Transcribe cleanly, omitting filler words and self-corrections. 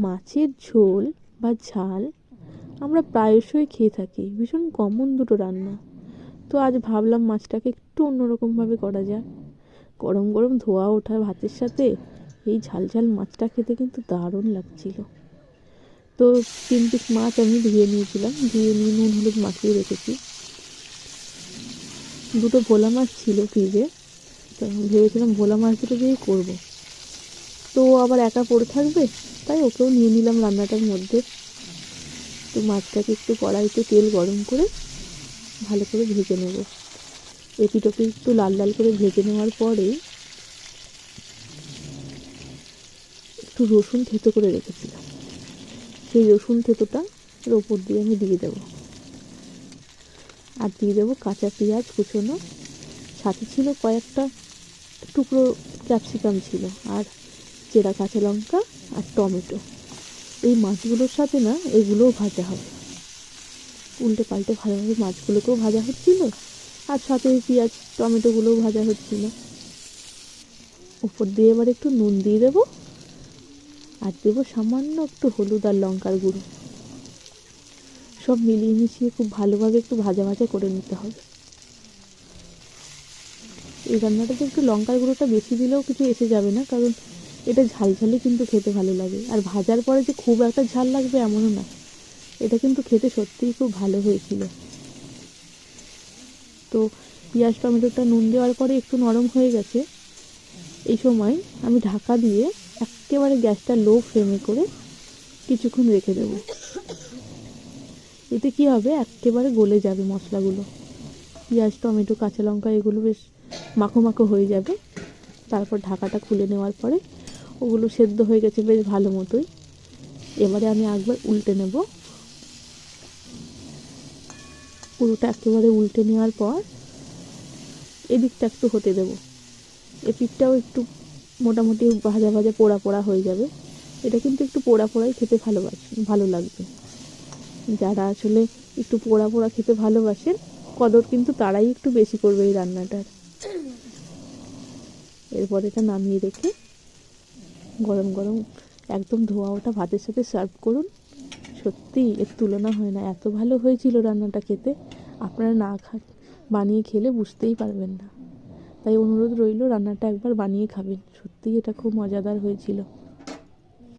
মাছের ঝোল বা ঝাল আমরা প্রায়শই খেয়ে থাকি, ভীষণ কমন দুটো রান্না। তো আজ ভাবলাম মাছটাকে একটু অন্যরকমভাবে করা যাক। গরম গরম ধোয়া ওঠা ভাতের সাথে এই ঝাল ঝাল মাছটা খেতে কিন্তু দারুণ লাগছিল। তো 3 পিস মাছ আমি ধুয়ে নিয়েছিলাম, ধুয়ে নিয়ে নুন হলুদ মাখিয়ে রেখেছি। দুটো ভোলা মাছ ছিল ফ্রিজে, তো ভেবেছিলাম ভোলা মাছ দুটো দিয়েই করবো। তো আবার একা পড়ে থাকবে, তাই ওকেও নিয়ে নিলাম রান্নাটার মধ্যে। তো মাছটাকে একটু কড়াইতে তেল গরম করে ভালো করে ভেজে নেব। এপিট ওপিট একটু লাল লাল করে ভেজে নেওয়ার পরে একটু রসুন থেতো করে রেখেছিলাম, সেই রসুন থেতোটা এর ওপর দিয়ে আমি দিয়ে দেবো। আর দিয়ে দেবো কাঁচা পেঁয়াজ কুচোনো, সাথে ছিল কয়েকটা টুকরো ক্যাপসিকাম ছিল, আর চেরা কাঁচা লঙ্কা আর টমেটো। এই মাছগুলোর সাথে না এগুলোও ভাজা হবে, উল্টে পাল্টে ভালোভাবে মাছগুলোকেও ভাজা হচ্ছিল, আর সাথে ওই পেঁয়াজ টমেটোগুলোও ভাজা হচ্ছিল। উপর দিয়ে এবার একটু নুন দিয়ে দেবো, আর দেবো সামান্য একটু হলুদ আর লঙ্কার গুঁড়ো। সব মিলিয়ে মিশিয়ে খুব ভালোভাবে একটু ভাজা ভাজা করে নিতে হবে। এই রান্নাটাতে একটু লঙ্কার গুঁড়োটা বেশি দিলেও কিছু এসে যাবে না, কারণ এটা ঝাল ঝালে কিন্তু খেতে ভালো লাগে। আর ভাজার পরে যে খুব একটা ঝাল লাগবে এমনও না, এটা কিন্তু খেতে সত্যিই খুব ভালো হয়েছিল। তো পেঁয়াজ টমেটোটা নুন দেওয়ার পরে একটু নরম হয়ে গেছে। এই সময় আমি ঢাকা দিয়ে একেবারে গ্যাসটা লো ফ্লেমে করে কিছুক্ষণ রেখে দেবো। এতে কী হবে, একেবারে গলে যাবে মশলাগুলো, পেঁয়াজ টমেটো কাঁচা লঙ্কা এগুলো বেশ মাখো মাখো হয়ে যাবে। তারপর ঢাকাটা খুলে নেওয়ার পরে ওগুলো সেদ্ধ হয়ে গেছে বেশ ভালো মতোই। এবারে আমি একবার উল্টে নেব। পুরোটা একেবারে উল্টে নেওয়ার পর এদিকটা একটু হতে দেবো, এপিঠটাও একটু মোটামুটি ভাজা ভাজা পোড়া পোড়া হয়ে যাবে। এটা কিন্তু একটু পোড়া পোড়াই খেতে ভালো লাগবে। যারা আসলে একটু পোড়া পোড়া খেতে ভালোবাসেন, কদর কিন্তু তারাই একটু বেশি করবে এই রান্নাটার। এরপর এটা নামিয়ে রেখে গরম গরম একদম ধোয়া ওঠা ভাতের সাথে সার্ভ করুন। সত্যি এর তুলনা হয় না, এত ভালো হয়েছিল রান্নাটা খেতে। আপনারা না বানিয়ে খেলে বুঝতেই পারবেন না। তাই অনুরোধ রইল, রান্নাটা একবার বানিয়ে খাবেন, সত্যিই এটা খুব মজাদার হয়েছিল।